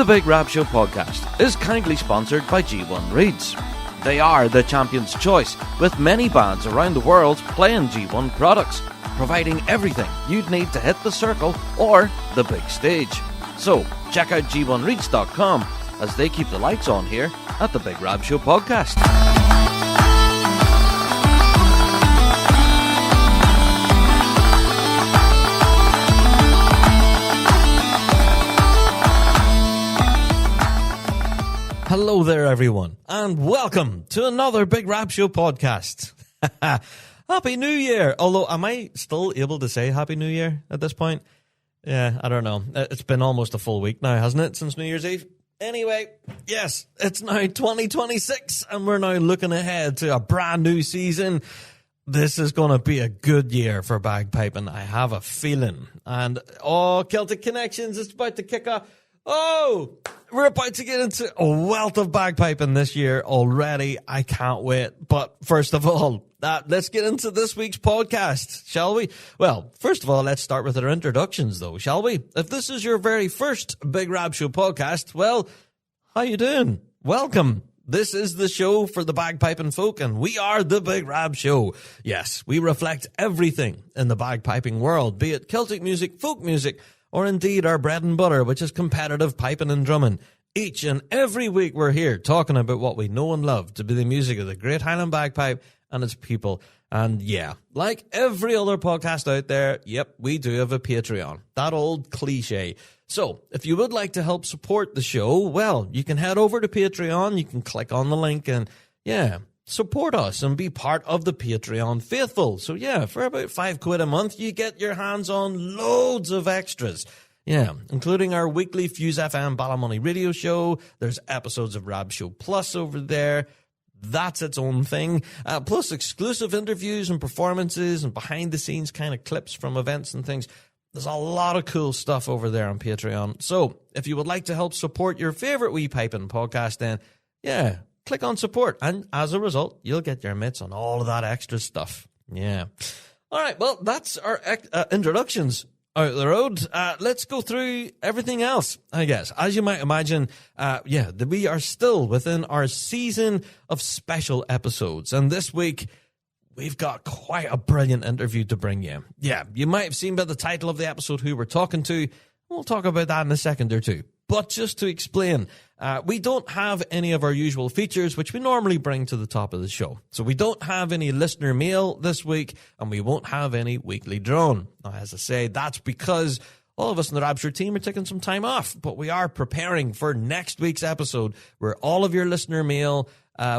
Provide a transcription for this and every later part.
Big Rab Show podcast is kindly sponsored by G1 Reeds. They are the champion's choice, with many bands around the world playing G1 products, providing everything you'd need to hit the circle or the big stage. So, check out g1reeds.com as they keep the lights on here at the Big Rab Show podcast. Hello there, everyone, and welcome to another Big Rab Show podcast. Happy New Year! Although, am I still able to say Happy New Year at this point? Yeah, I don't know. It's been almost a full week now, hasn't it, since New Year's Eve? Anyway, yes, it's now 2026, and we're now looking ahead to a brand new season. This is going to be a good year for bagpiping, I have a feeling. And, Celtic Connections is about to kick off. Oh, we're about to get into a wealth of bagpiping this year already. I can't wait. But first of all, let's get into this week's podcast, shall we? Well, first of all, let's start with our introductions, though, shall we? If this is your very first Big Rab Show podcast, well, how you doing? Welcome. This is the show for the bagpiping folk, and we are the Big Rab Show. Yes, we reflect everything in the bagpiping world, be it Celtic music, folk music, or indeed our bread and butter, which is competitive piping and drumming. Each and every week we're here talking about what we know and love to be the music of the Great Highland Bagpipe and its people. And yeah, like every other podcast out there, yep, we do have a Patreon. That old cliche. So if you would like to help support the show, well, you can head over to Patreon. You can click on the link and yeah, support us and be part of the Patreon faithful. So yeah, for about £5 a month, you get your hands on loads of extras. Yeah, including our weekly Fuse FM Ballymoney radio show. There's episodes of Rab Show Plus over there. That's its own thing. Plus exclusive interviews and performances and behind the scenes kind of clips from events and things. There's a lot of cool stuff over there on Patreon. So if you would like to help support your favorite wee piping podcast, then yeah, click on support, and as a result, you'll get your mitts on all of that extra stuff. Yeah. All right, well, that's our introductions out the road. Let's go through everything else, I guess. As you might imagine, we are still within our season of special episodes, and this week, we've got quite a brilliant interview to bring you. Yeah, you might have seen by the title of the episode who we're talking to. We'll talk about that in a second or two. But just to explain, we don't have any of our usual features, which we normally bring to the top of the show. So we don't have any listener mail this week, and we won't have any weekly drone. Now, as I say, that's because all of us in the Rabshire team are taking some time off, but we are preparing for next week's episode, where all of your listener mail,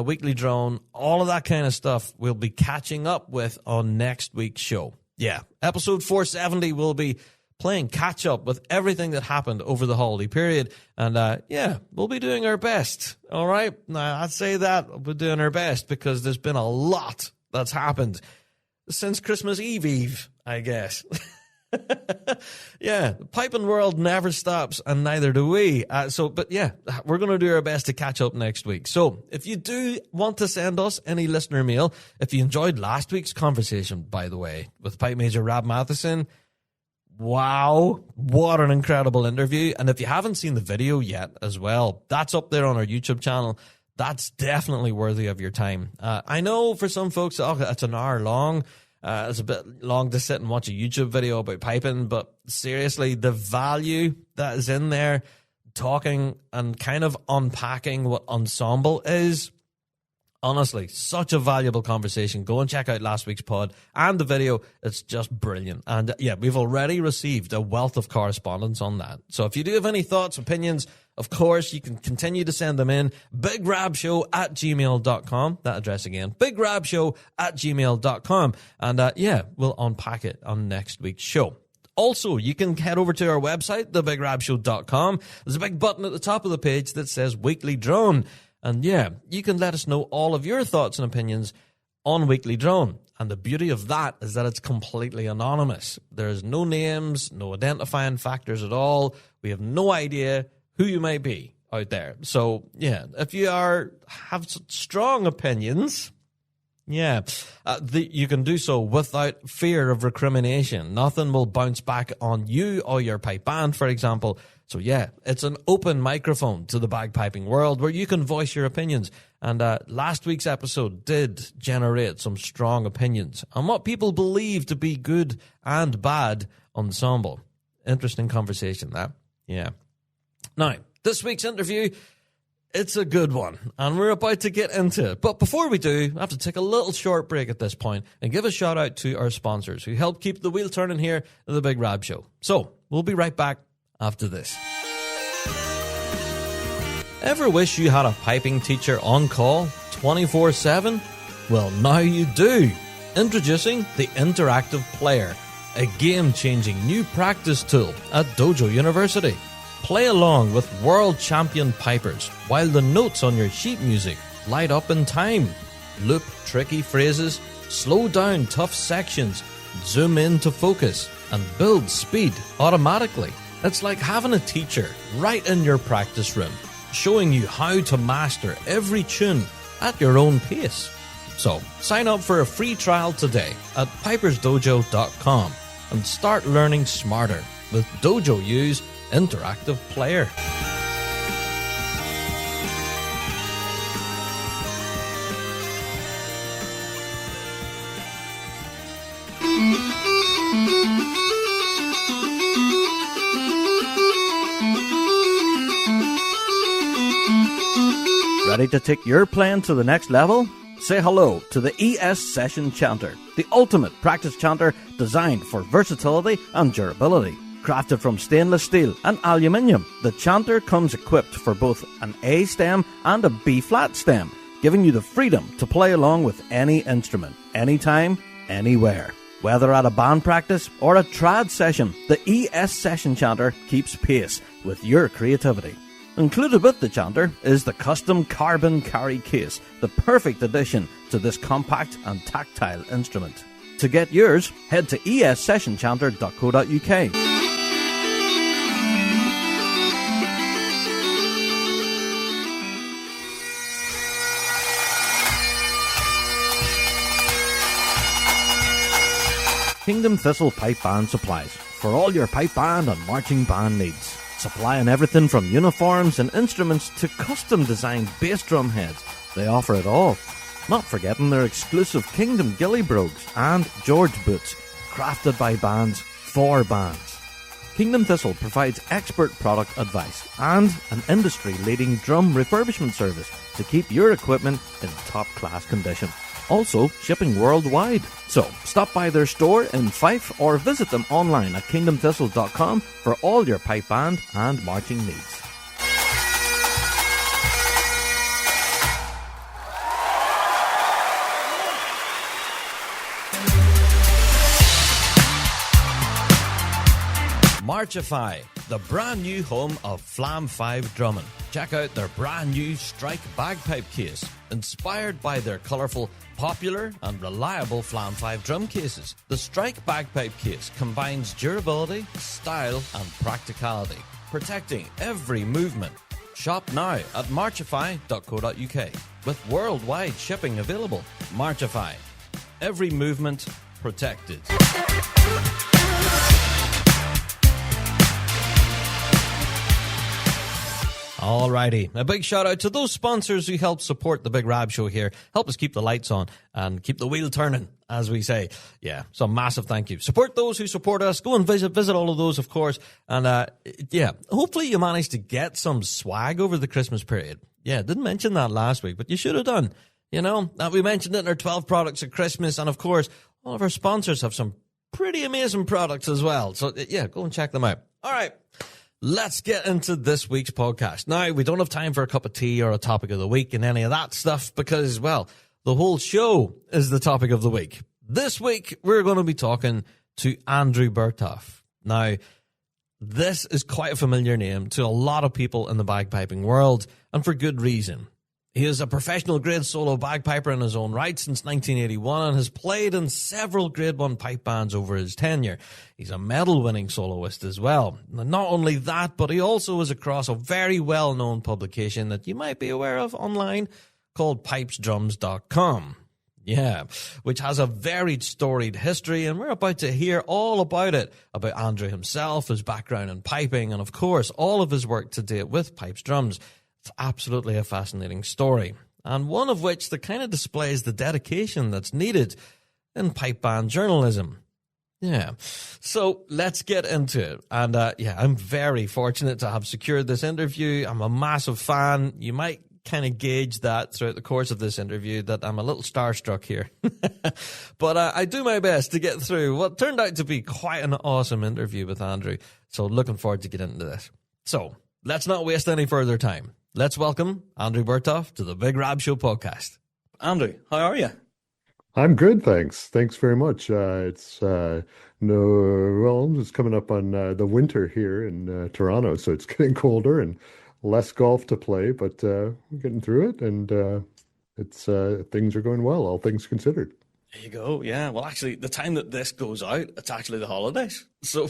weekly drone, all of that kind of stuff we'll be catching up with on next week's show. Yeah, episode 470 will be playing catch-up with everything that happened over the holiday period. And, we'll be doing our best, all right? Now, I'd say that we're doing our best because there's been a lot that's happened since Christmas Eve, I guess. Yeah, the piping world never stops, and neither do we. We're going to do our best to catch up next week. So if you do want to send us any listener mail, if you enjoyed last week's conversation, by the way, with Pipe Major Rab Matheson, wow, what an incredible interview. And if you haven't seen the video yet as well, that's up there on our YouTube channel. That's definitely worthy of your time. I know for some folks, it's an hour long. It's a bit long to sit and watch a YouTube video about piping, but seriously, the value that is in there, talking and kind of unpacking what ensemble is, honestly, such a valuable conversation. Go and check out last week's pod and the video. It's just brilliant. And yeah, we've already received a wealth of correspondence on that. So if you do have any thoughts, opinions, of course, you can continue to send them in. bigrabshow@gmail.com. That address again, bigrabshow@gmail.com. And we'll unpack it on next week's show. Also, you can head over to our website, thebigrabshow.com. There's a big button at the top of the page that says Weekly Drone. And yeah, you can let us know all of your thoughts and opinions on Weekly Drone. And the beauty of that is that it's completely anonymous. There's no names, no identifying factors at all. We have no idea who you might be out there. So yeah, if you have strong opinions, Yeah, you can do so without fear of recrimination. Nothing will bounce back on you or your pipe band, for example. So yeah, it's an open microphone to the bagpiping world where you can voice your opinions. And last week's episode did generate some strong opinions on what people believe to be good and bad ensemble. Interesting conversation, that. Yeah. Now, this week's interview, it's a good one, and we're about to get into it. But before we do, I have to take a little short break at this point and give a shout out to our sponsors who help keep the wheel turning here at the Big Rab Show. So, we'll be right back after this. Ever wish you had a piping teacher on call 24/7? Well, now you do. Introducing the Interactive Player, a game-changing new practice tool at Dojo University. Play along with world champion pipers while the notes on your sheet music light up in time. Loop tricky phrases, slow down tough sections, zoom in to focus, and build speed automatically. It's like having a teacher right in your practice room, showing you how to master every tune at your own pace. So, sign up for a free trial today at pipersdojo.com and start learning smarter with Dojo U's Interactive Player. Ready to take your playing to the next level? Say hello to the ES Session Chanter, the ultimate practice chanter designed for versatility and durability. Crafted from stainless steel and aluminium, the chanter comes equipped for both an A stem and a B flat stem, giving you the freedom to play along with any instrument, anytime, anywhere. Whether at a band practice or a trad session, the ES Session Chanter keeps pace with your creativity. Included with the chanter is the custom carbon carry case, the perfect addition to this compact and tactile instrument. To get yours, head to essessionchanter.co.uk. Kingdom Thistle Pipe Band Supplies for all your pipe band and marching band needs. Supplying everything from uniforms and instruments to custom designed bass drum heads. They offer it all. Not forgetting their exclusive Kingdom Gilly Brogues and George Boots, crafted by bands for bands. Kingdom Thistle provides expert product advice and an industry-leading drum refurbishment service to keep your equipment in top-class condition. Also shipping worldwide. So stop by their store in Fife or visit them online at kingdomthistle.com for all your pipe band and marching needs. Marchify, the brand new home of Flam 5 drumming. Check out their brand new Strike bagpipe case, inspired by their colourful, popular and reliable Flam 5 drum cases. The Strike bagpipe case combines durability, style and practicality, protecting every movement. Shop now at marchify.co.uk with worldwide shipping available. Marchify, every movement protected. Alrighty, a big shout out to those sponsors who help support the Big Rab Show here, help us keep the lights on and keep the wheel turning, as we say. Yeah, so massive thank you. Support those who support us. Go and visit all of those, of course. And yeah, hopefully you managed to get some swag over the Christmas period. Yeah, didn't mention that last week, but you should have done. You know, we mentioned it in our 12 products at Christmas, and of course, all of our sponsors have some pretty amazing products as well. So yeah, go and check them out. All right. Let's get into this week's podcast. Now, we don't have time for a cup of tea or a topic of the week and any of that stuff because, well, the whole show is the topic of the week. This week, we're going to be talking to Andrew Berthoff. Now, this is quite a familiar name to a lot of people in the bagpiping world, and for good reason. He is a professional grade solo bagpiper in his own right since 1981 and has played in several grade 1 pipe bands over his tenure. He's a medal-winning soloist as well. Not only that, but he also is across a very well-known publication that you might be aware of online called pipesdrums.com. Yeah, which has a very storied history, and we're about to hear all about it, about Andrew himself, his background in piping, and of course, all of his work to date with pipes drums. It's absolutely a fascinating story, and one of which that kind of displays the dedication that's needed in pipe band journalism. Yeah, so let's get into it. And I'm very fortunate to have secured this interview. I'm a massive fan. You might kind of gauge that throughout the course of this interview that I'm a little starstruck here. But I do my best to get through what turned out to be quite an awesome interview with Andrew. So looking forward to getting into this. So let's not waste any further time. Let's welcome Andrew Berthoff to the Big Rab Show podcast. Andrew, how are you? I'm good, thanks. Thanks very much. It's coming up on the winter here in Toronto, so it's getting colder and less golf to play, but we're getting through it, and it's things are going well, all things considered. There you go. Yeah. Well, actually, the time that this goes out, it's actually the holidays. So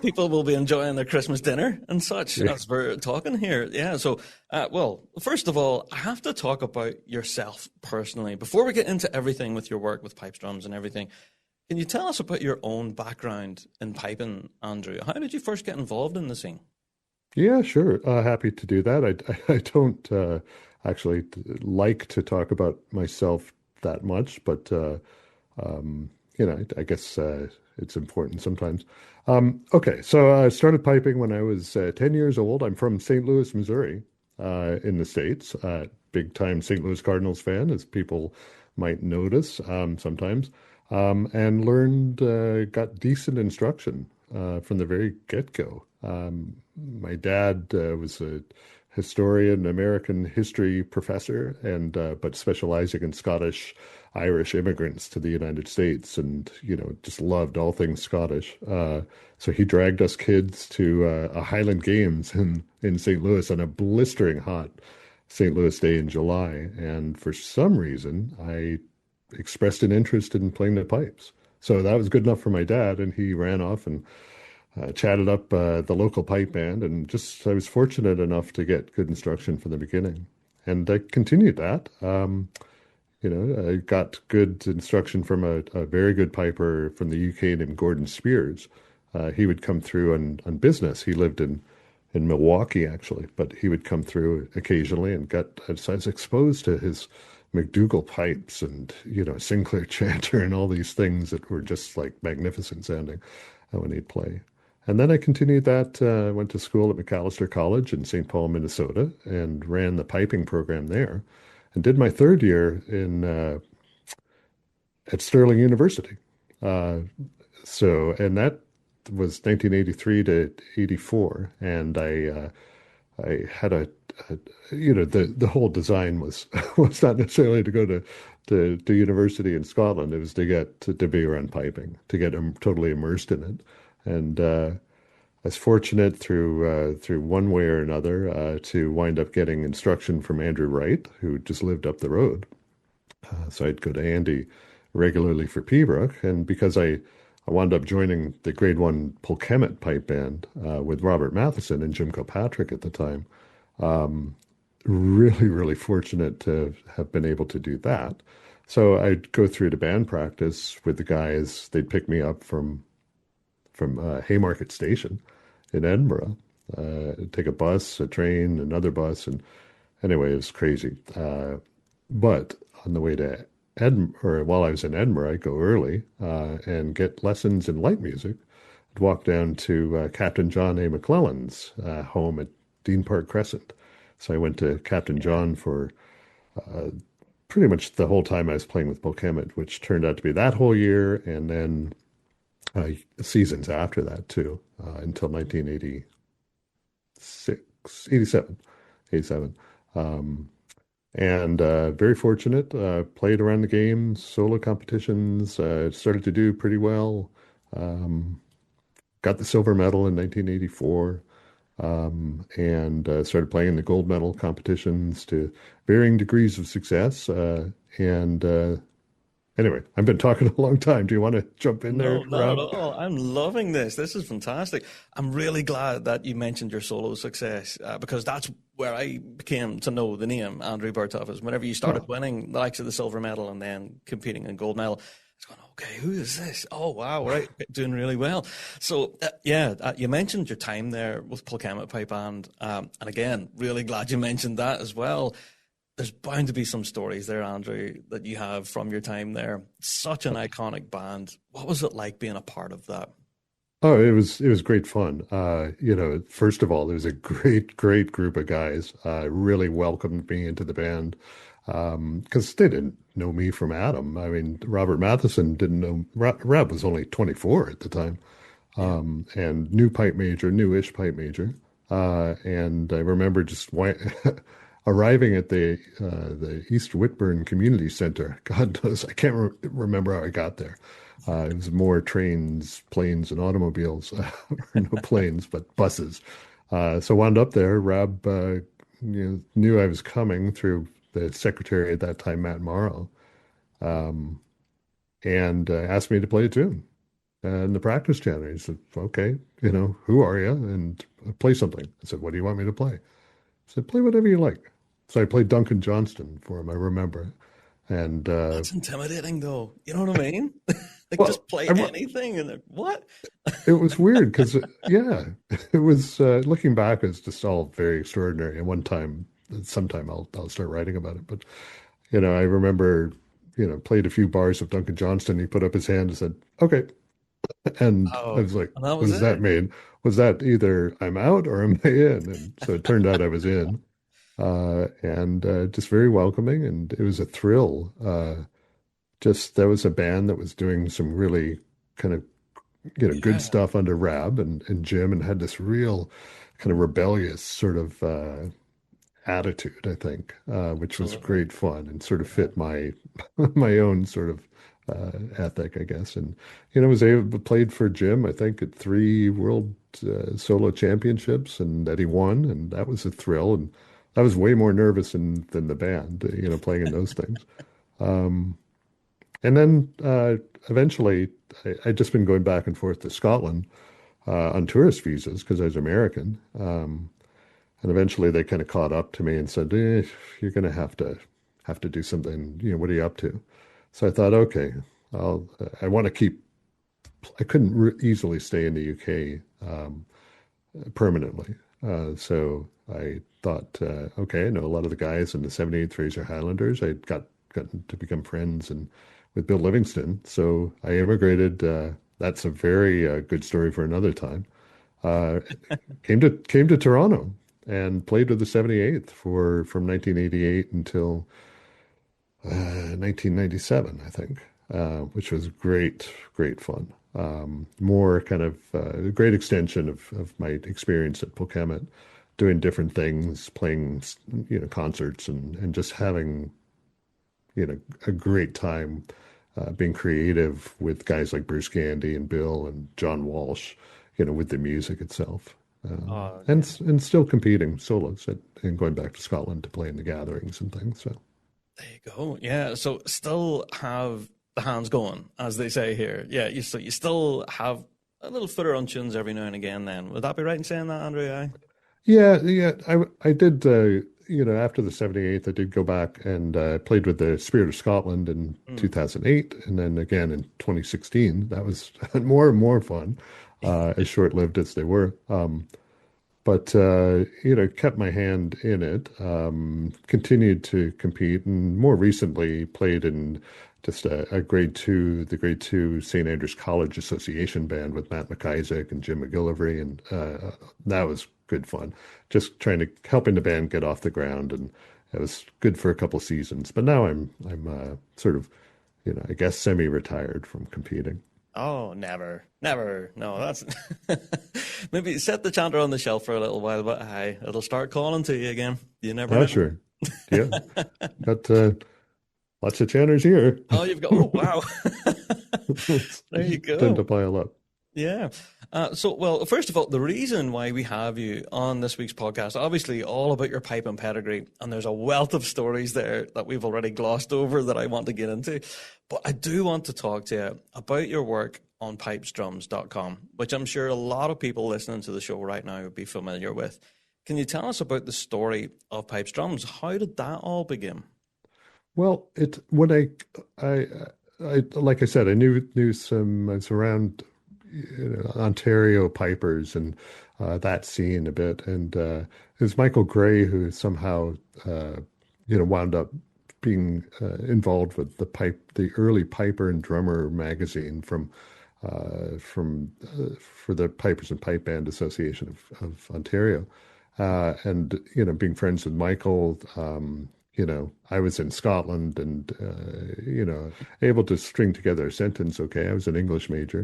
people will be enjoying their Christmas dinner and such as we're talking here. Yeah. So, well, first of all, I have to talk about yourself personally. Before we get into everything with your work with pipes, drums and everything, can you tell us about your own background in piping, Andrew? How did you first get involved in the scene? Yeah, sure. Happy to do that. I don't actually like to talk about myself that much, but I guess it's important sometimes. Okay, so I started piping when I was 10 years old. I'm from St. Louis, Missouri, in the States. Big time St. Louis Cardinals fan, as people might notice sometimes, and got decent instruction from the very get-go. My dad was a historian, American history professor, and but specializing in Scottish, Irish immigrants to the United States, and just loved all things Scottish. So he dragged us kids to a Highland Games in St. Louis on a blistering hot St. Louis day in July, and for some reason I expressed an interest in playing the pipes. So that was good enough for my dad, and he ran off and chatted up the local pipe band, and I was fortunate enough to get good instruction from the beginning. And I continued that. I got good instruction from a very good piper from the UK named Gordon Spears. He would come through on business. He lived in Milwaukee, actually, but he would come through occasionally, and I was exposed to his McDougall pipes and, Sinclair chanter and all these things that were just like magnificent sounding when he'd play. And then I continued that, went to school at McAllister College in St. Paul, Minnesota, and ran the piping program there, and did my third year at Sterling University. And that was 1983 to 84, and I had the whole design was not necessarily to go to university in Scotland. It was to get to be around piping, to get totally immersed in it. And I was fortunate through one way or another to wind up getting instruction from Andrew Wright, who just lived up the road. So I'd go to Andy regularly for Pembroke, and because I wound up joining the Grade 1 Polkemet pipe band with Robert Matheson and Jim Kilpatrick at the time, really, really fortunate to have been able to do that. So I'd go through to band practice with the guys. They'd pick me up from Haymarket Station in Edinburgh, take a bus, a train, another bus, and anyway, it was crazy. But on the way to Edinburgh, while I was in Edinburgh, I'd go early and get lessons in light music. I'd walk down to Captain John A. McClellan's home at Dean Park Crescent. So I went to Captain John for pretty much the whole time I was playing with Polkemet, which turned out to be that whole year, and then seasons after that too, until 1987. And very fortunate, played around the games, solo competitions, started to do pretty well, got the silver medal in 1984, and started playing the gold medal competitions to varying degrees of success. Anyway, I've been talking a long time. Do you want to jump in there, Rob? No, not at all. I'm loving this. This is fantastic. I'm really glad that you mentioned your solo success because that's where I came to know the name Andrew Berthoff is whenever you started winning the likes of the silver medal and then competing in gold medal. I was going, okay, who is this? Oh, wow, right, doing really well. So, you mentioned your time there with Polkemet Pipe Band. And again, really glad you mentioned that as well. There's bound to be some stories there, Andrew, that you have from your time there. Such an iconic band. What was it like being a part of that? Oh, it was great fun. First of all, there was a great group of guys. Really welcomed me into the band because they didn't know me from Adam. I mean, Robert Matheson didn't know. Rab was only 24 at the time, and newish pipe major. And I remember just arriving at the East Whitburn Community Center. God knows, I can't remember how I got there. It was more trains, planes, and automobiles. Or no planes, but buses. So wound up there. Rab knew I was coming through the secretary at that time, Matt Morrow, and asked me to play a tune in the practice channel. He said, okay, who are you? And play something. I said, what do you want me to play? I said, play whatever you like. So I played Duncan Johnston for him, I remember. And that's intimidating, though. You know what I mean? Just play anything, and what? It was weird because, it was looking back, it's just all very extraordinary. And sometime I'll start writing about it. But I remember, played a few bars of Duncan Johnston. He put up his hand and said, "Okay," and I was like, "What does that mean? Was that either I'm out or am I in?" And so it turned out I was in. And just very welcoming, and it was a thrill. That was a band that was doing some really kind of good stuff under Rab and Jim, and had this real kind of rebellious sort of attitude, I think, which was great fun and sort of fit my my own sort of ethic, I guess. And played for Jim, I think, at 3 world solo championships, and that he won, and that was a thrill. And I was way more nervous than the band, playing in those things. And then eventually, I'd just been going back and forth to Scotland on tourist visas because I was American. And eventually they kind of caught up to me and said, you're going to have to do something. What are you up to? So I thought, okay, I want to keep. I couldn't easily stay in the UK permanently. So I thought, okay, I know a lot of the guys in the 78th Fraser Highlanders. I'd gotten to become friends with Bill Livingston. So I immigrated. That's a very good story for another time. Came to Toronto and played with the 78th from 1988 until 1997, I think, which was great fun. More kind of a great extension of my experience at Polkemet, doing different things, playing concerts, and just having a great time being creative with guys like Bruce Gandy and Bill and John Walsh, with the music itself. And still competing solos and going back to Scotland to play in the gatherings and things. So there you go. Yeah. So still have the hands going, as they say here. Yeah. You still have a little footer on tunes every now and again. Then would that be right in saying that, Andrew? Yeah. I did. After the 78th, I did go back and played with the Spirit of Scotland in 2008, and then again in 2016. That was more and more fun, as short-lived as they were. But kept my hand in it, continued to compete, and more recently played in just a grade 2, the grade 2 St. Andrews College Association band with Matt McIsaac and Jim McGillivray, and that was good fun. Just helping the band get off the ground, and it was good for a couple of seasons. But now I'm sort of, I guess semi-retired from competing. Oh, never. No, that's maybe set the chanter on the shelf for a little while, but hey, it'll start calling to you again. You never know. Sure. Yeah. Got lots of chanters here. Oh, you've got, oh, wow. There you go. Tend to pile up. Yeah. Well, first of all, the reason why we have you on this week's podcast, obviously all about your pipe and pedigree, and there's a wealth of stories there that we've already glossed over that I want to get into. But I do want to talk to you about your work on pipesdrums.com, which I'm sure a lot of people listening to the show right now would be familiar with. Can you tell us about the story of Pipes Drums? How did that all begin? Well, it when I like I said, I knew some. I was around, Ontario pipers and that scene a bit, and it was Michael Gray who somehow wound up being involved with the early Piper and Drummer magazine for the Pipers and Pipe Band Association of Ontario, and being friends with Michael. I was in Scotland and, able to string together a sentence. Okay. I was an English major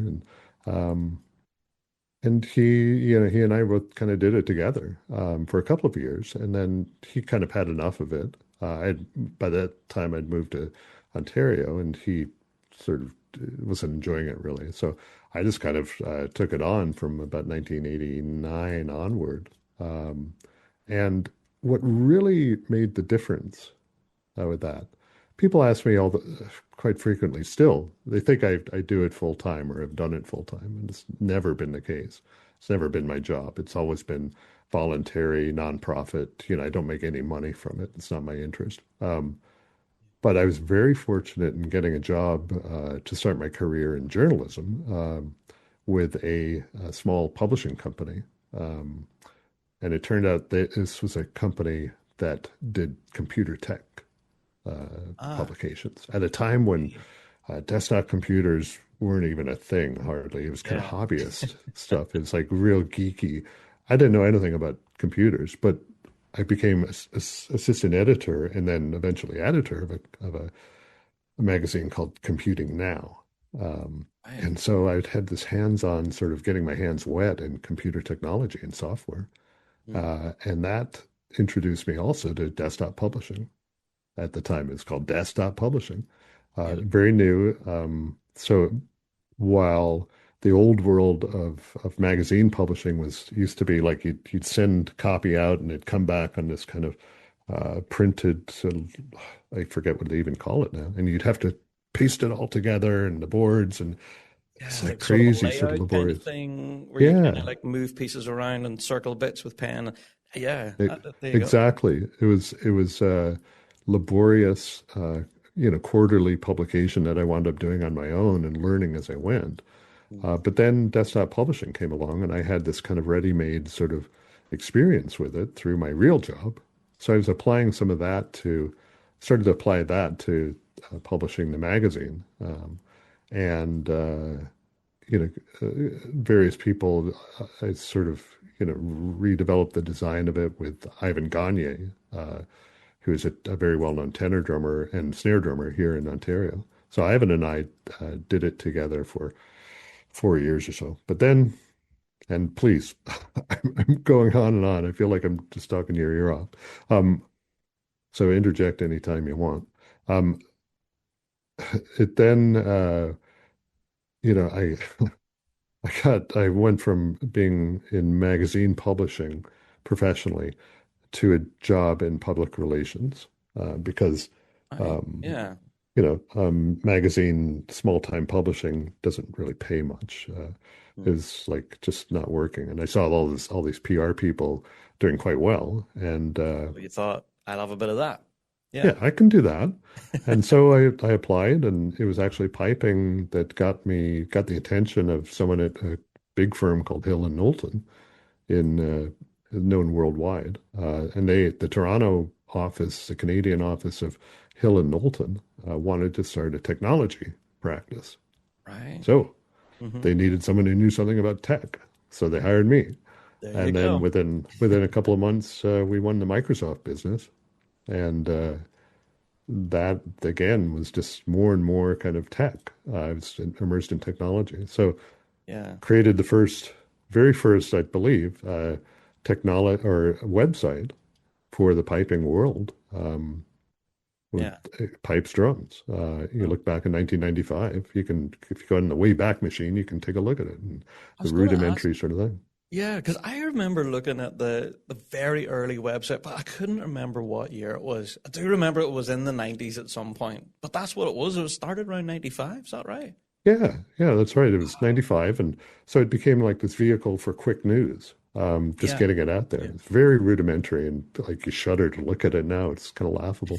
and he and I both kind of did it together, for a couple of years. And then he kind of had enough of it. By that time I'd moved to Ontario and he sort of wasn't enjoying it really. So I just kind of took it on from about 1989 onward. And what really made the difference with that, people ask me quite frequently still, they think I do it full time or have done it full time. And it's never been the case. It's never been my job. It's always been voluntary, nonprofit. I don't make any money from it. It's not my interest. But I was very fortunate in getting a job to start my career in journalism with a small publishing company. And it turned out that this was a company that did computer tech publications at a time when desktop computers weren't even a thing, hardly. It was kind of hobbyist stuff. It was like real geeky. I didn't know anything about computers, but I became assistant editor and then eventually editor of a magazine called Computing Now. And so I had this hands-on sort of getting my hands wet in computer technology and software. And that introduced me also to desktop publishing. At the time, it was called desktop publishing, very new. So while the old world of magazine publishing used to be like you'd send copy out and it'd come back on this kind of printed, sort of, I forget what they even call it now, and you'd have to paste it all together and the boards and it's like crazy sort of laborious kind of thing where you kind of like move pieces around and circle bits with pen. Yeah, there you exactly. Go. It was laborious, quarterly publication that I wound up doing on my own and learning as I went. But then desktop publishing came along and I had this kind of ready-made sort of experience with it through my real job. So I was applying some of that started to apply that to publishing the magazine. Various people, I sort of, redeveloped the design of it with Ivan Gagne, who is a very well-known tenor drummer and snare drummer here in Ontario. So Ivan and I did it together for 4 years or so. But then, and please, I'm going on and on. I feel like I'm just talking your ear off. So interject anytime you want. It then, I went from being in magazine publishing professionally to a job in public relations because, magazine small-time publishing doesn't really pay much. It's like just not working. And I saw all these PR people doing quite well. And you thought, I'll have a bit of that. Yeah, I can do that. And so I applied, and it was actually piping that got the attention of someone at a big firm called Hill and Knowlton, known worldwide. And the Toronto office, the Canadian office of Hill and Knowlton, wanted to start a technology practice. Right. So they needed someone who knew something about tech. So they hired me. And then within a couple of months, we won the Microsoft business. And that, again, was just more and more kind of tech. I was immersed in technology. So created the very first, I believe, technology or website for the piping world with Pipes Drums. You look back in 1995, if you go in the Wayback Machine, you can take a look at it and the rudimentary sort of thing. Yeah, because I remember looking at the very early website, but I couldn't remember what year it was. I do remember it was in the 90s at some point, but that's what it was. It was started around 95, is that right? Yeah, that's right. It was 95, and so it became like this vehicle for quick news. just Yeah. getting it out there. Yeah. It's very rudimentary, and like you shudder to look at it now. It's kind of laughable,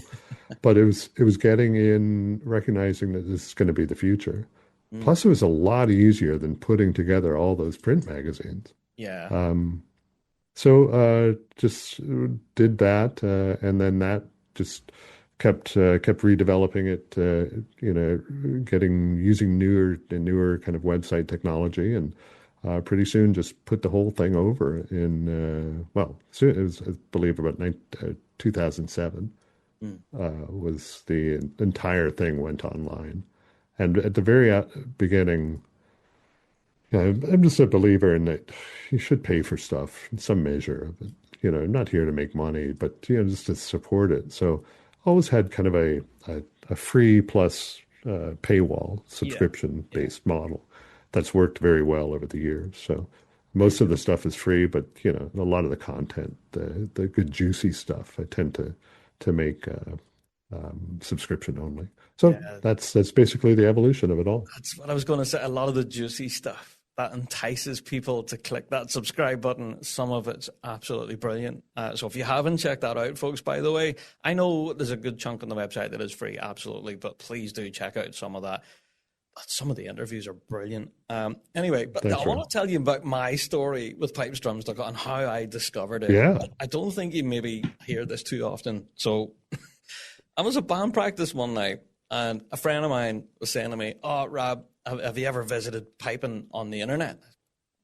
but it was getting in, recognizing that this is going to be the future. Mm. Plus, it was a lot easier than putting together all those print magazines. Yeah. So just did that, and then that just kept redeveloping it. Using newer and newer kind of website technology, and pretty soon just put the whole thing over in soon it was, I believe, about 2007 Mm. was the entire thing went online, and at the very beginning. Yeah, I'm just a believer in that you should pay for stuff in some measure of it. I'm not here to make money, but just to support it. So always had kind of a free plus paywall Yeah. Yeah. subscription-based model that's worked very well over the years. So most of the stuff is free, but a lot of the content, the good juicy stuff, I tend to make subscription only. So Yeah. that's basically the evolution of it all. That's what I was going to say. A lot of the juicy stuff that entices people to click that subscribe button. Some of it's absolutely brilliant. So if you haven't checked that out, folks, by the way, I know there's a good chunk on the website that is free, absolutely, but please do check out some of that. Some of the interviews are brilliant. Anyway, but Thanks, I Rob. want to tell you about my story with Pipes Drumstick and how I discovered it. Yeah. I don't think you maybe hear this too often. So I was at band practice one night, and a friend of mine was saying to me, "Oh, Rob, have you ever visited piping on the internet?"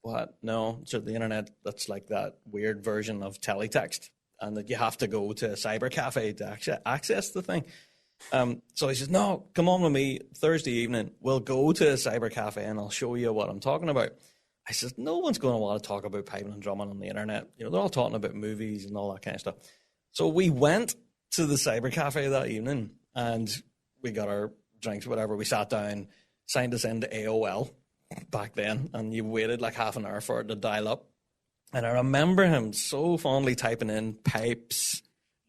What? No. So the internet, that's like that weird version of teletext, and that you have to go to a cyber cafe to access the thing. So he says, "No, come on with me Thursday evening. We'll go to a cyber cafe and I'll show you what I'm talking about." I says, "No one's going to want to talk about piping and drumming on the internet. They're all talking about movies and all that kind of stuff." So we went to the cyber cafe that evening, and we got our drinks, whatever. We sat down, signed us into AOL back then, and you waited like half an hour for it to dial up. And I remember him so fondly typing in pipes,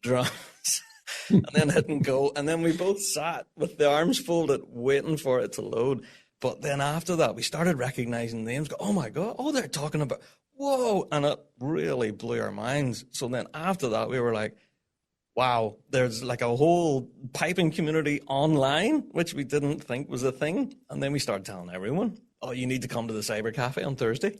drums, and then hitting go. And then we both sat with the arms folded, waiting for it to load. But then after that, we started recognizing names. Go, oh my God, oh, they're talking about, whoa. And it really blew our minds. So then after that, we were like, wow, there's like a whole piping community online, which we didn't think was a thing. And then we started telling everyone, oh, you need to come to the cyber cafe on Thursday.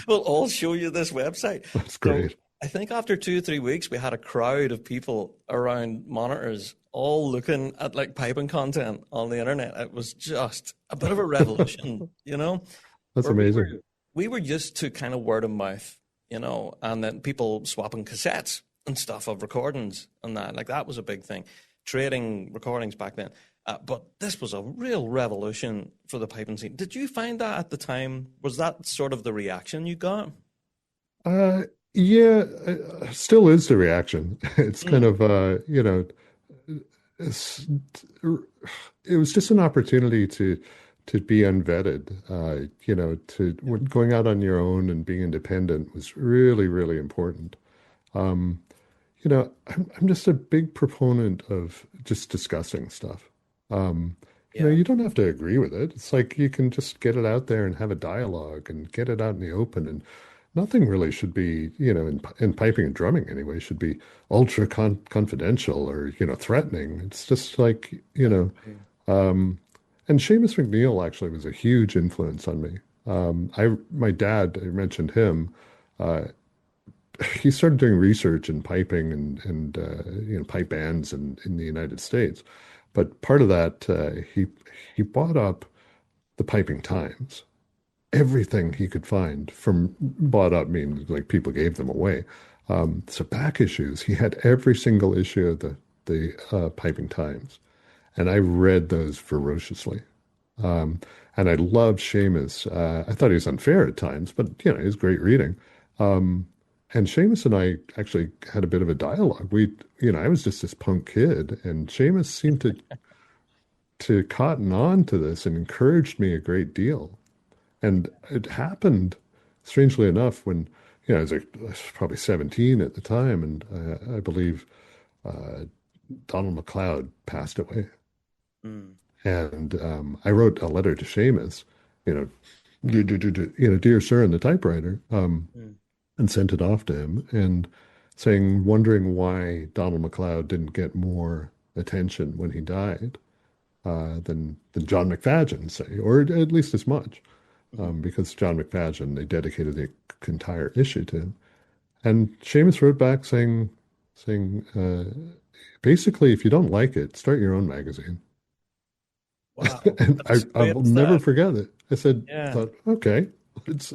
We'll all show you this website. That's great. So I think after 2 or 3 weeks, we had a crowd of people around monitors all looking at like piping content on the internet. It was just a bit of a revolution, That's amazing. We were used to kind of word of mouth, and then people swapping cassettes and stuff of recordings and that. Like that was a big thing. Trading recordings back then. But this was a real revolution for the piping scene. Did you find that at the time? Was that sort of the reaction you got? Yeah, still is the reaction. It's kind of, it's, it was just an opportunity to be unvetted. Going out on your own and being independent was really, really important. I'm just a big proponent of just discussing stuff. You don't have to agree with it. It's like you can just get it out there and have a dialogue and get it out in the open. And nothing really should be, in piping and drumming anyway, should be ultra confidential or, threatening. It's just like, and Seamus McNeil actually was a huge influence on me. My dad, I mentioned him, he started doing research in piping and pipe bands in the United States. But part of that, he bought up the Piping Times, everything he could find from bought up means like people gave them away. So back issues, he had every single issue of the Piping Times, and I read those ferociously. And I loved Seamus. I thought he was unfair at times, but he was great reading. And Seamus and I actually had a bit of a dialogue. I was just this punk kid, and Seamus seemed to cotton on to this and encouraged me a great deal. And it happened, strangely enough, when I was probably 17 at the time, and I believe Donald MacLeod passed away. Mm. And I wrote a letter to Seamus, Dear Sir in the typewriter, Mm. and sent it off to him and wondering why Donald MacLeod didn't get more attention when he died than John McFadden, say, or at least as much, Mhm. because John McFadden, they dedicated the entire issue to him. And Seamus wrote back saying, basically, if you don't like it, start your own magazine. Wow, And that's I great. will Is never that? forget it. I said, Yeah. thought, okay,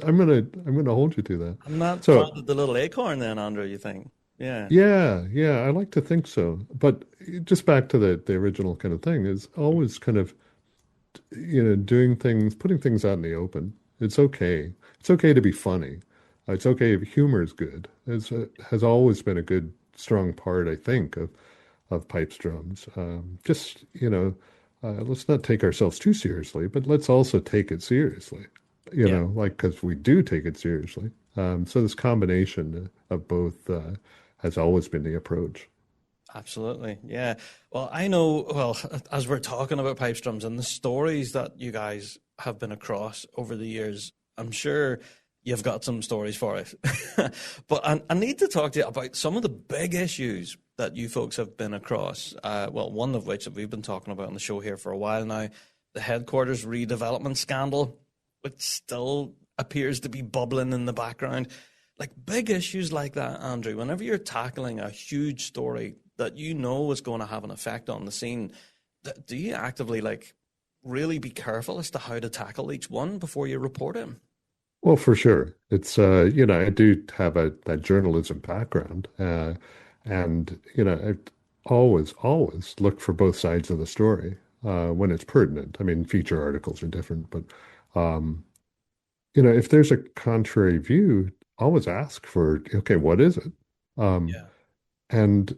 I'm gonna hold you to that. And that So planted the little acorn then, Andrew, you think? Yeah. yeah, I like to think so. But just back to the original kind of thing is always kind of, doing things, putting things out in the open. It's okay. It's okay to be funny. It's okay if humor is good. Has always been a good, strong part, I think, of pipes drums. Just, let's not take ourselves too seriously, but let's also take it seriously, Yeah. like, because we do take it seriously. So this combination of both has always been the approach. Absolutely. Yeah. Well, I know, well, as we're talking about pipe drums and the stories that you guys have been across over the years, I'm sure you've got some stories for us. But I need to talk to you about some of the big issues that you folks have been across. Well, one of which that we've been talking about on the show here for a while now, the headquarters redevelopment scandal, which still appears to be bubbling in the background. Like big issues like that, Andrew, whenever you're tackling a huge story that you know is going to have an effect on the scene, do you actively like really be careful as to how to tackle each one before you report it? Well, for sure. It's I do have that journalism background, and I always look for both sides of the story when it's pertinent. I mean, feature articles are different, but um, if there's a contrary view, always ask for, okay, what is it? Um, Yeah. and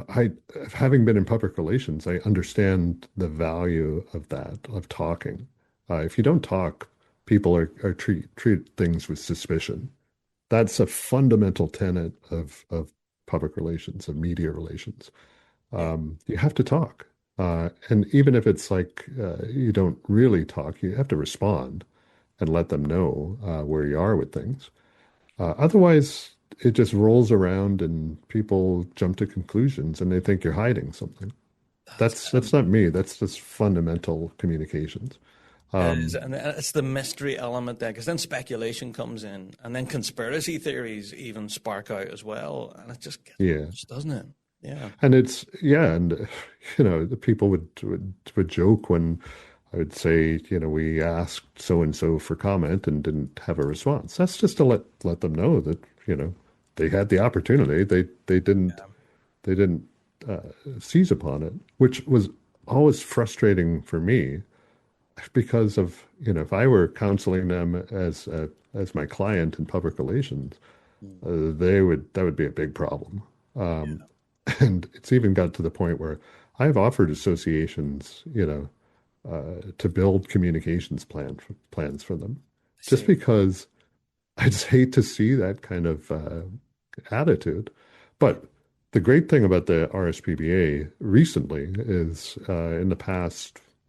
I, having been in public relations, I understand the value of that, of talking. If you don't talk, people are treat things with suspicion. That's a fundamental tenet of public relations, of media relations. Yeah. You have to talk. And even if it's like you don't really talk, you have to respond and let them know where you are with things. Otherwise, it just rolls around and people jump to conclusions and they think you're hiding something. That's That's not me. That's just fundamental communications. it is, Um, and it's the mystery element there, because then speculation comes in, and then conspiracy theories even spark out as well, and it just gets yeah, worse, doesn't it? Yeah. and it's yeah, and the people would joke when I would say, we asked so and so for comment and didn't have a response. That's just to let them know that they had the opportunity. They didn't uh, seize upon it, which was always frustrating for me because of, if I were counseling them as my client in public relations, Mm. that would be a big problem. Um, and it's even got to the point where I've offered associations, to build communications plans for them, I just see. because I just hate to see that kind of attitude. Yeah. But the great thing about the RSPBA recently is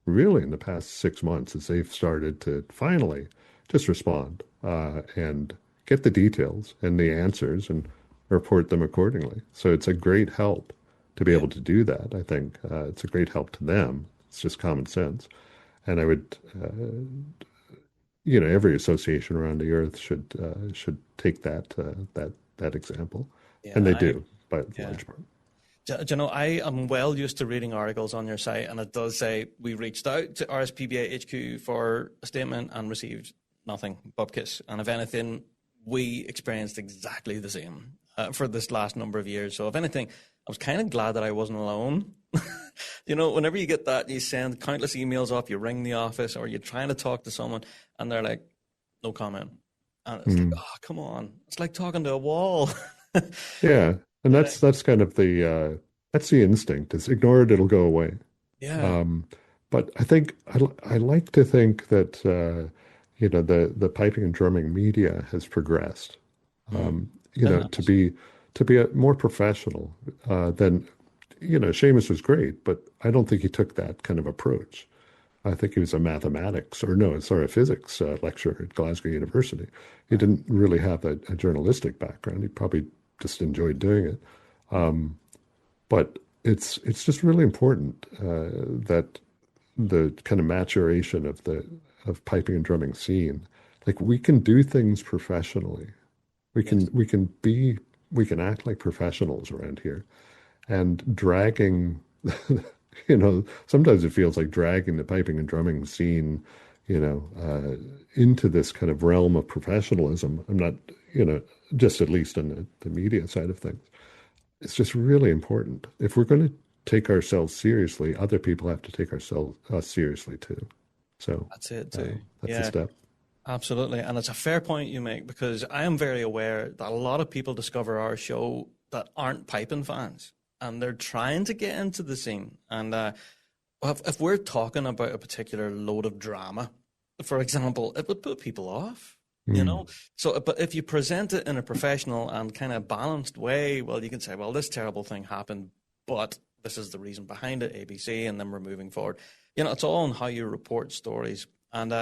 really in the past 6 months, is they've started to finally just respond and get the details and the answers and report them accordingly. So it's a great help to be Yeah. able to do that. I think it's a great help to them. It's just common sense. And I would, every association around the earth should take that example, and Yeah. they do by a Yeah. large part. Do you know, I am well used to reading articles on your site, and it does say we reached out to RSPBA HQ for a statement and received nothing, bupkis. And if anything, we experienced exactly the same for this last number of years. So if anything, I was kind of glad that I wasn't alone. Whenever you get that, you send countless emails off, you ring the office, or you're trying to talk to someone, and they're like, no comment. And it's like, Mm. oh, come on. It's like talking to a wall. Yeah, and Yeah. that's kind of that's the instinct. Is ignore it, it'll go away. Yeah. Um, but I think I like to think that the piping and drumming media has progressed. Mm. It To has. be a more professional than Seamus was great, but I don't think he took that kind of approach. I think he was a mathematics or no, sorry, a physics lecturer at Glasgow University. He didn't really have a journalistic background. He probably just enjoyed doing it. But it's just really important that the kind of maturation of the piping and drumming scene, like we can do things professionally. Yes. We can act like professionals around here, and dragging, you know, sometimes it feels like dragging the piping and drumming scene, into this kind of realm of professionalism. I'm not, just at least in the media side of things. It's just really important. If we're going to take ourselves seriously, other people have to take us seriously too. So That's it too. that's the Yeah. step. Absolutely. And it's a fair point you make because I am very aware that a lot of people discover our show that aren't piping fans and they're trying to get into the scene. And if we're talking about a particular load of drama, for example, it would put people off, you know? So, but if you present it in a professional and kind of balanced way, well, you can say, well, this terrible thing happened, but this is the reason behind it, ABC, and then we're moving forward. It's all on how you report stories. And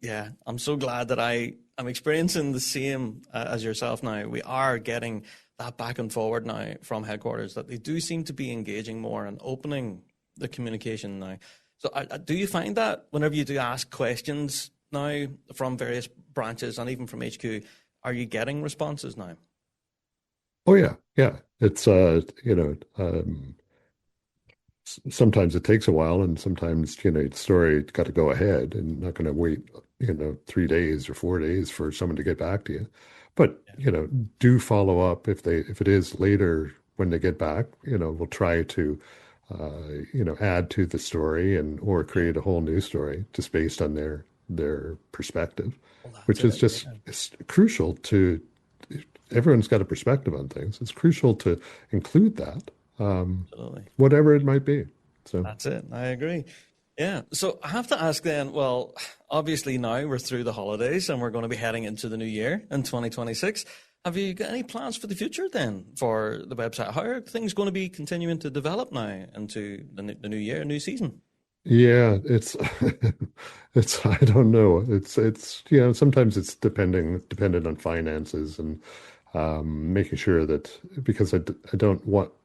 yeah, I'm so glad that I'm experiencing the same as yourself now. We are getting that back and forward now from headquarters, that they do seem to be engaging more and opening the communication now. So do you find that whenever you do ask questions now from various branches and even from HQ, are you getting responses now? Oh yeah, yeah. It's sometimes it takes a while, and sometimes the story got to go ahead, and not going to wait 3 days or 4 days for someone to get back to you. But do follow up if it is later when they get back. We'll try to add to the story or create a whole new story just based on their perspective, Well, that's which is it. just it's crucial to. Everyone's got a perspective on things. It's crucial to include that, Absolutely. whatever it might be. So That's it. I agree. Yeah. So I have to ask then, well, obviously now we're through the holidays and we're going to be heading into the new year in 2026. Have you got any plans for the future then for the website? How are things going to be continuing to develop now into the new year, new season? yeah, it's I don't know. It's sometimes it's dependent on finances and making sure that because I don't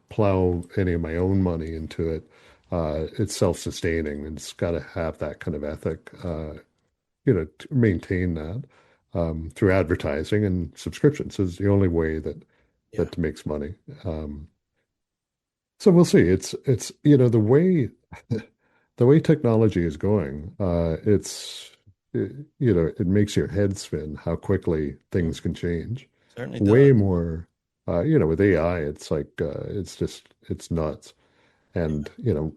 plow any of my own money into it. It's self-sustaining and it's got to have that kind of ethic, to maintain that through advertising and subscriptions is the only way Yeah. that makes money. So we'll see. It's the way technology is going. It makes your head spin how quickly Mm, things can change. certainly Way does. more, with AI, it's like it's nuts. And I've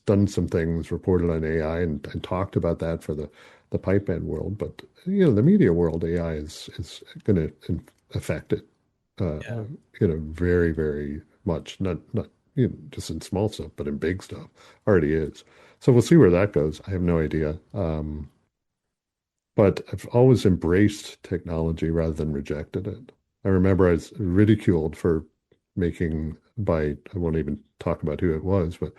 done some things, reported on AI, and talked about that for the pipe band world. But the media world, AI is going to affect it, Yeah. very very much. Not just in small stuff, but in big stuff, already is. So we'll see where that goes. I have no idea. But I've always embraced technology rather than rejected it. I remember I was ridiculed for making by, I won't even talk about who it was, but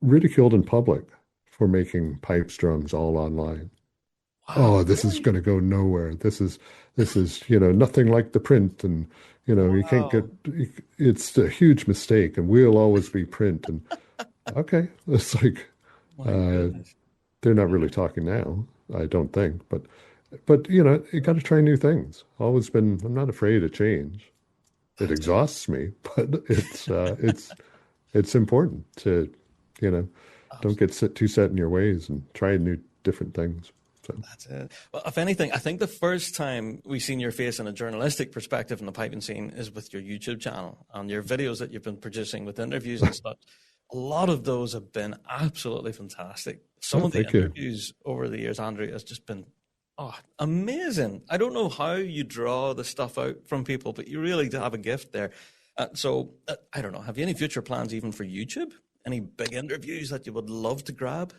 ridiculed in public for making pipes drums all online. Wow. Oh, this is Really? going to go nowhere. This is nothing like the print, and you can't get. Wow. It's a huge mistake, and we'll always be print. And okay, it's like My uh, goodness. they're not really talking now, I don't think, but you got to try new things. Always been. I'm not afraid of change. It That's it. exhausts me, but it's important to you know don't get too set in your ways and try new different things. So That's it. Well, if anything, I think the first time we've seen your face in a journalistic perspective in the piping scene is with your YouTube channel and your videos that you've been producing with interviews and stuff. A lot of those have been absolutely fantastic. Some oh, of the thank you. interviews over the years, Andrew, has just been amazing. I don't know how you draw the stuff out from people, but you really do have a gift there. I don't know. Have you any future plans even for YouTube? Any big interviews that you would love to grab?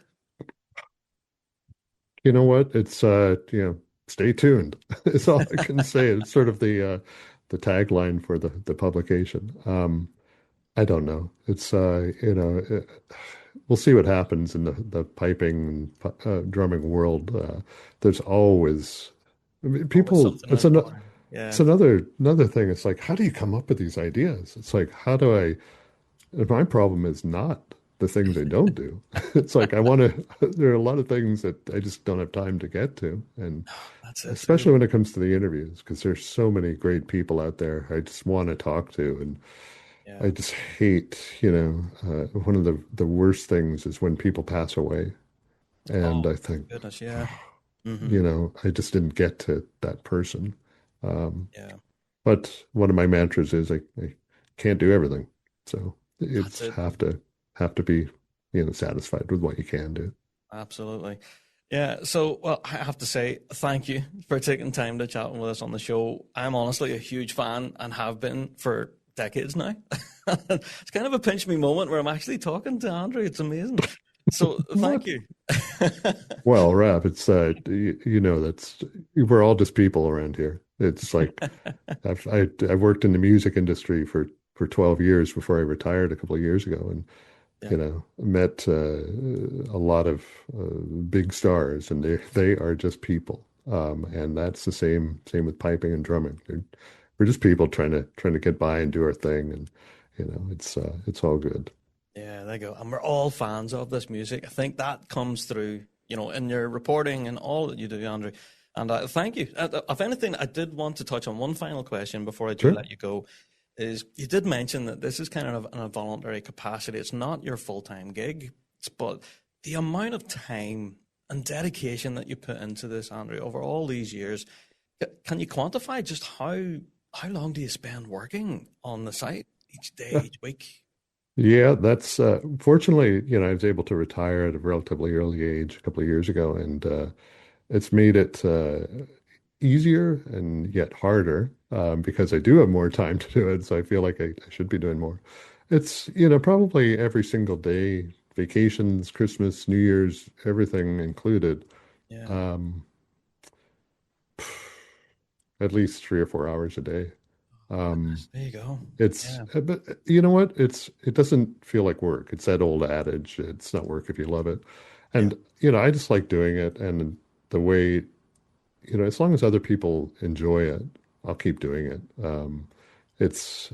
You know what? It's stay tuned. It's all I can say. It's sort of the tagline for the publication. I don't know. It's we'll see what happens in the piping and drumming world. There's always, I mean, Always people. something in the corner. It's Yeah. another thing. It's like, how do you come up with these ideas? It's like, how do I? My problem is not the things I don't do. It's like I want to. There are a lot of things that I just don't have time to get to, and That's it. especially when it comes to the interviews, because there's so many great people out there I just want to talk to, and Yeah. I just hate, one of the worst things is when people pass away, and Oh, I think, goodness. Yeah. Hmm. I just didn't get to that person. Um, Yeah. but one of my mantras is I can't do everything, so That's it's it. have to be, satisfied with what you can do. Absolutely. Yeah. So, well, I have to say thank you for taking time to chat with us on the show. I'm honestly a huge fan and have been for decades now. It's kind of a pinch me moment where I'm actually talking to Andrew. It's amazing. So, thank What? you. Well, Rap, it's that's we're all just people around here. It's like I've worked in the music industry for 12 years before I retired a couple of years ago, and Yeah. met a lot of big stars, and they are just people. And that's the same with piping and drumming. We're just people trying to get by and do our thing, and it's all good. Yeah, there you go. And we're all fans of this music. I think that comes through, in your reporting and all that you do, Andrew. And thank you. If anything, I did want to touch on one final question before I do Sure. let you go. Is you did mention that this is kind of in a voluntary capacity. It's not your full-time gig, but the amount of time and dedication that you put into this, Andrew, over all these years, can you quantify just how long do you spend working on the site each day, each week? Yeah, that's fortunately, I was able to retire at a relatively early age a couple of years ago, and it's made it easier and yet harder because I do have more time to do it. So I feel like I should be doing more. It's, probably every single day, vacations, Christmas, New Year's, everything included, Yeah, um, at least 3 or 4 hours a day. Um, goodness, there you go. It's, Yeah, but you know what? It doesn't feel like work. It's that old adage, it's not work if you love it. yeah. And, I just like doing it. And the way, as long as other people enjoy it, I'll keep doing it. It's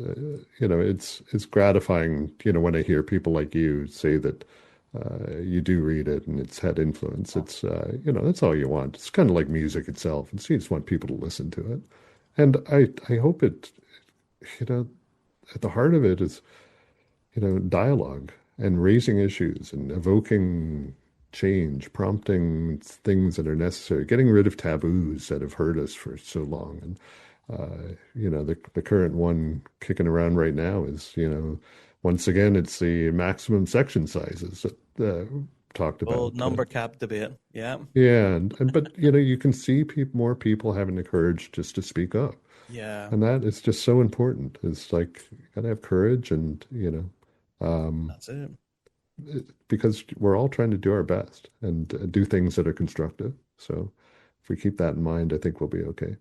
gratifying, when I hear people like you say that you do read it and it's had influence. It's, that's all you want. It's kind of like music itself. It's, you just want people to listen to it. And I hope it, you know, at the heart of it is, dialogue and raising issues and evoking change, prompting things that are necessary, getting rid of taboos that have hurt us for so long. And, the current one kicking around right now is, once again, it's the maximum section sizes that talked Old about. number cap debate. Yeah, Yeah. But, you can see more people having the courage just to speak up. yeah. And that is just so important. It's like, you gotta have courage and, That's it. because we're all trying to do our best and do things that are constructive. So if we keep that in mind, I think we'll be okay.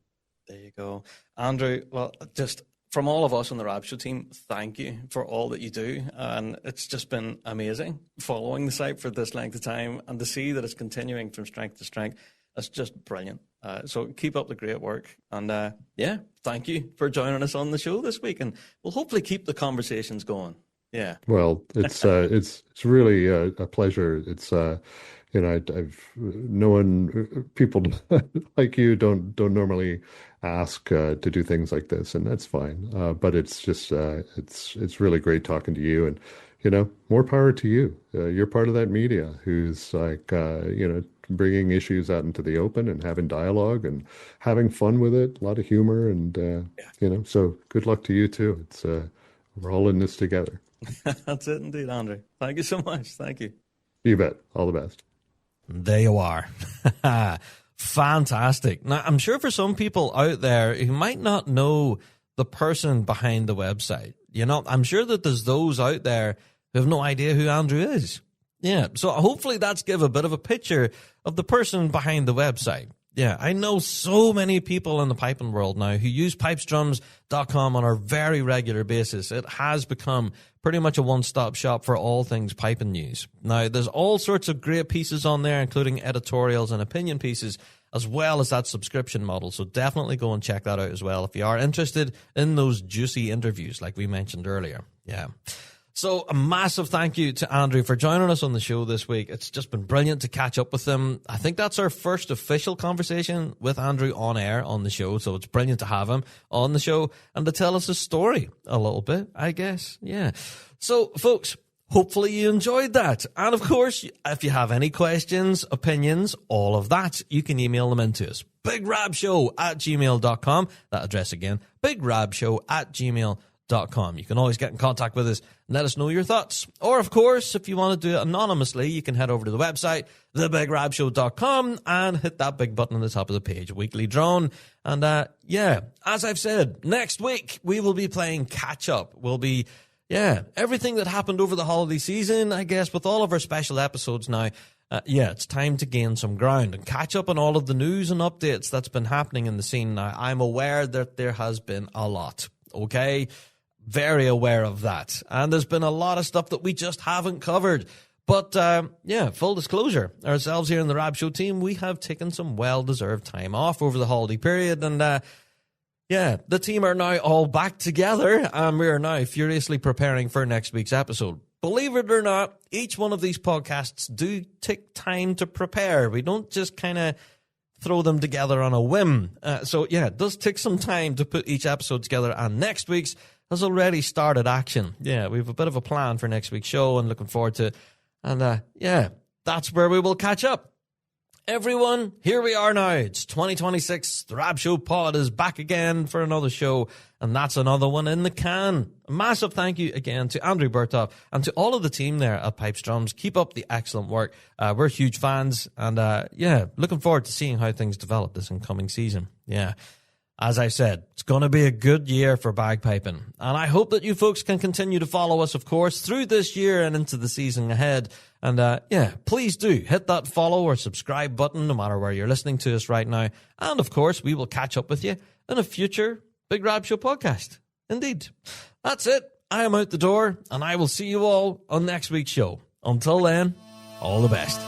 There you go, Andrew. Well, just from all of us on the Rab Show team, thank you for all that you do, and it's just been amazing following the site for this length of time, and to see that it's continuing from strength to strength. That's just brilliant. So keep up the great work, and yeah, thank you for joining us on the show this week, and we'll hopefully keep the conversations going. Yeah, Well, it's really a pleasure. It's I've known people like you don't normally ask to do things like this, and that's fine. But it's just it's really great talking to you, and more power to you. You're part of that media who's like bringing issues out into the open and having dialogue and having fun with it. A lot of humor, and so good luck to you too. It's we're all in this together. that's it indeed, Andrew. Thank you so much. Thank you. You bet. All the best. There you are. Fantastic. Now, I'm sure for some people out there who might not know the person behind the website, I'm sure that there's those out there who have no idea who Andrew is. Yeah. So hopefully that's give a bit of a picture of the person behind the website. Yeah, I know so many people in the piping world now who use pipesdrums.com on a very regular basis. It has become pretty much a one-stop shop for all things piping news. Now, there's all sorts of great pieces on there, including editorials and opinion pieces, as well as that subscription model. So definitely go and check that out as well if you are interested in those juicy interviews like we mentioned earlier. Yeah. So a massive thank you to Andrew for joining us on the show this week. It's just been brilliant to catch up with him. I think that's our first official conversation with Andrew on air on the show. So it's brilliant to have him on the show and to tell us his story a little bit, I guess. Yeah. So folks, hopefully you enjoyed that. And of course, if you have any questions, opinions, all of that, you can email them into us. bigrabshow@gmail.com. That address again, bigrabshow@gmail.com. You can always get in contact with us and let us know your thoughts. Or, of course, if you want to do it anonymously, you can head over to the website, thebigrabshow.com, and hit that big button on the top of the page, weekly drone. And, as I've said, next week we will be playing catch-up. We'll be, everything that happened over the holiday season, I guess, with all of our special episodes now. It's time to gain some ground and catch up on all of the news and updates that's been happening in the scene now. I'm aware that there has been a lot, okay? Very aware of that. And there's been a lot of stuff that we just haven't covered. But, full disclosure, ourselves here in the Rab Show team, we have taken some well-deserved time off over the holiday period. And, the team are now all back together, and we are now furiously preparing for next week's episode. Believe it or not, each one of these podcasts do take time to prepare. We don't just kind of throw them together on a whim. It does take some time to put each episode together, and next week's has already started action. Yeah, we have a bit of a plan for next week's show and looking forward to it. And that's where we will catch up. Everyone, here we are now. It's 2026. The Rab Show Pod is back again for another show, and that's another one in the can. A massive thank you again to Andrew Berthoff and to all of the team there at Pipes Drums. Keep up the excellent work. We're huge fans, and looking forward to seeing how things develop this incoming season. Yeah. As I said, it's going to be a good year for bagpiping. And I hope that you folks can continue to follow us, of course, through this year and into the season ahead. And please do hit that follow or subscribe button, no matter where you're listening to us right now. And of course, we will catch up with you in a future Big Rab Show podcast. Indeed. That's it. I am out the door, and I will see you all on next week's show. Until then, all the best.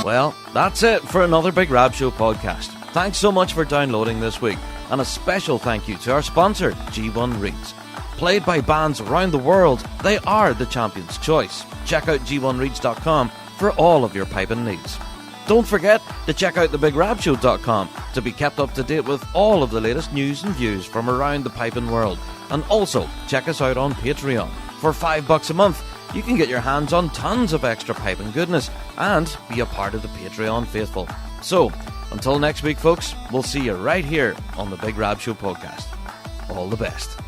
Well, that's it for another Big Rab Show podcast. Thanks so much for downloading this week, and a special thank you to our sponsor, G1 Reeds. Played by bands around the world, they are the champion's choice. Check out g1reeds.com for all of your piping needs. Don't forget to check out thebigrabshow.com to be kept up to date with all of the latest news and views from around the piping world. And also, check us out on Patreon. For $5 a month, you can get your hands on tons of extra piping goodness and be a part of the Patreon faithful. So, until next week, folks, we'll see you right here on the Big Rab Show podcast. All the best.